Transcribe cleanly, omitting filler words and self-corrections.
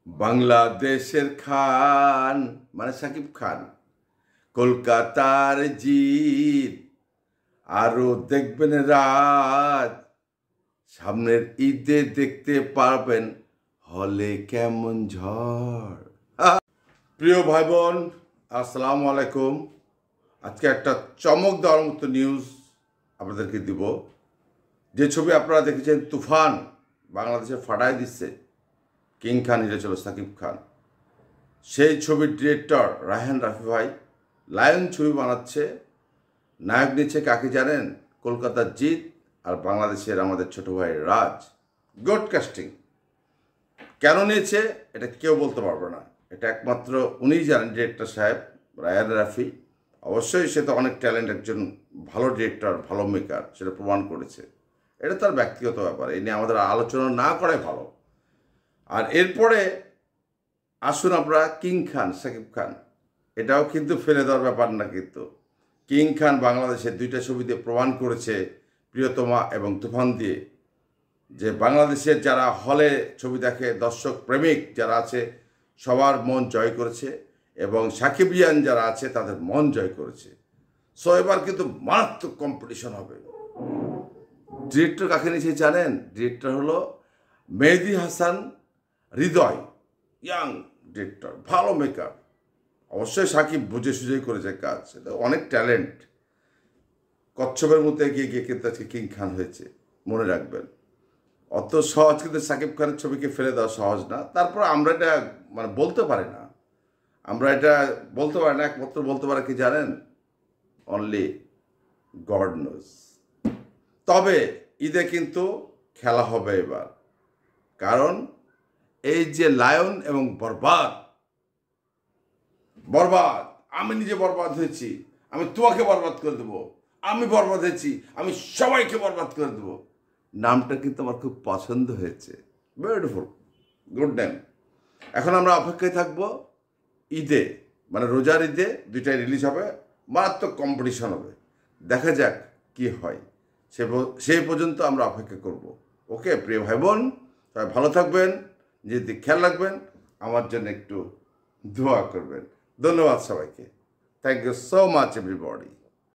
বাংলাদেশের খান মানে শাকিব খান, কলকাতার জিত, আরো দেখবেন রাত, সামনের ঈদে দেখতে পারবেন হলে কেমন ঝড়। প্রিয় ভাই বোন, আসসালামু আলাইকুম। আজকে একটা চমক দেওয়ার মতো নিউজ আপনাদেরকে দিব। যে ছবি আপনারা দেখেছেন তুফান বাংলাদেশে ফাটাই দিচ্ছে, কিং খান হিরে ছিল শাকিব খান, সেই ছবির ডিরেক্টর রায়হান রাফি ভাই লায়ন ছবি বানাচ্ছে। নায়ক নিচ্ছে কাকে জানেন? কলকাতার জিত আর বাংলাদেশের আমাদের ছোট ভাই রাজ। Good casting. কেন নিয়েছে এটা কেউ বলতে পারবে না, এটা একমাত্র উনিই জানেন, ডিরেক্টর সাহেব রায়হান রাফি। অবশ্যই সে তো অনেক ট্যালেন্ট, একজন ভালো ডিরেক্টর, ভালো মেকার, সেটা প্রমাণ করেছে। এটা তার ব্যক্তিগত ব্যাপার, এই নিয়ে আমাদের আলোচনা না করাই ভালো। আর এরপরে আসুন আমরা কিং খান শাকিব খান, এটাও কিন্তু ফেলে দেওয়ার ব্যাপার না। কিন্তু কিং খান বাংলাদেশের দুইটা ছবিতে প্রমাণ করেছে, প্রিয়তমা এবং তুফান দিয়ে, যে বাংলাদেশের যারা হলে ছবি দেখে, দর্শক প্রেমিক যারা আছে, সবার মন জয় করেছে, এবং সাকিবিয়ান যারা আছে তাদের মন জয় করেছে। সো এবার কিন্তু মারাত্মক কম্পিটিশন হবে। ডিরেক্টর কাকে নিয়েছে জানেন? ডিরেক্টর হলো মেহেদী হাসান হৃদয়, ইয়াং ডিরেক্টর, ভালো মেকার। অবশ্যই সাকিব বুঝে সুঝেই করেছে কাজ, এটা অনেক ট্যালেন্ট। কচ্ছপের মধ্যে এগিয়ে গিয়ে কিন্তু আজকে কিং খান হয়েছে, মনে রাখবেন। অত সহজ কিন্তু সাকিব খানের ছবিকে ফেলে দেওয়া সহজ না। তারপর আমরা এটা বলতে পারি না, একমাত্র বলতে পারে কি জানেন? Only god nose. তবে ঈদে কিন্তু খেলা হবে এবার, কারণ এই যে লায়ন এবং বরবাদ, আমি নিজে বরবাদ হয়েছি, আমি তোমাকে বরবাদ করে দেবো, আমি বরবাদ হয়েছি, আমি সবাইকে বরবাদ করে দেবো, নামটা কিন্তু আমার খুব পছন্দ হয়েছে। Beautiful, good name. এখন আমরা অপেক্ষায় থাকবো ঈদে, রোজার ঈদে দুইটাই রিলিজ হবে, মারাত্মক কম্পিটিশন হবে। দেখা যাক কি হয়, সেই পর্যন্ত আমরা অপেক্ষা করব। ওকে প্রিয় ভাই বোন, সবাই ভালো থাকবেন, নিজের দিক খেয়াল রাখবেন, আমার জন্য একটু দোয়া করবেন। ধন্যবাদ সবাইকে। Thank you so much everybody.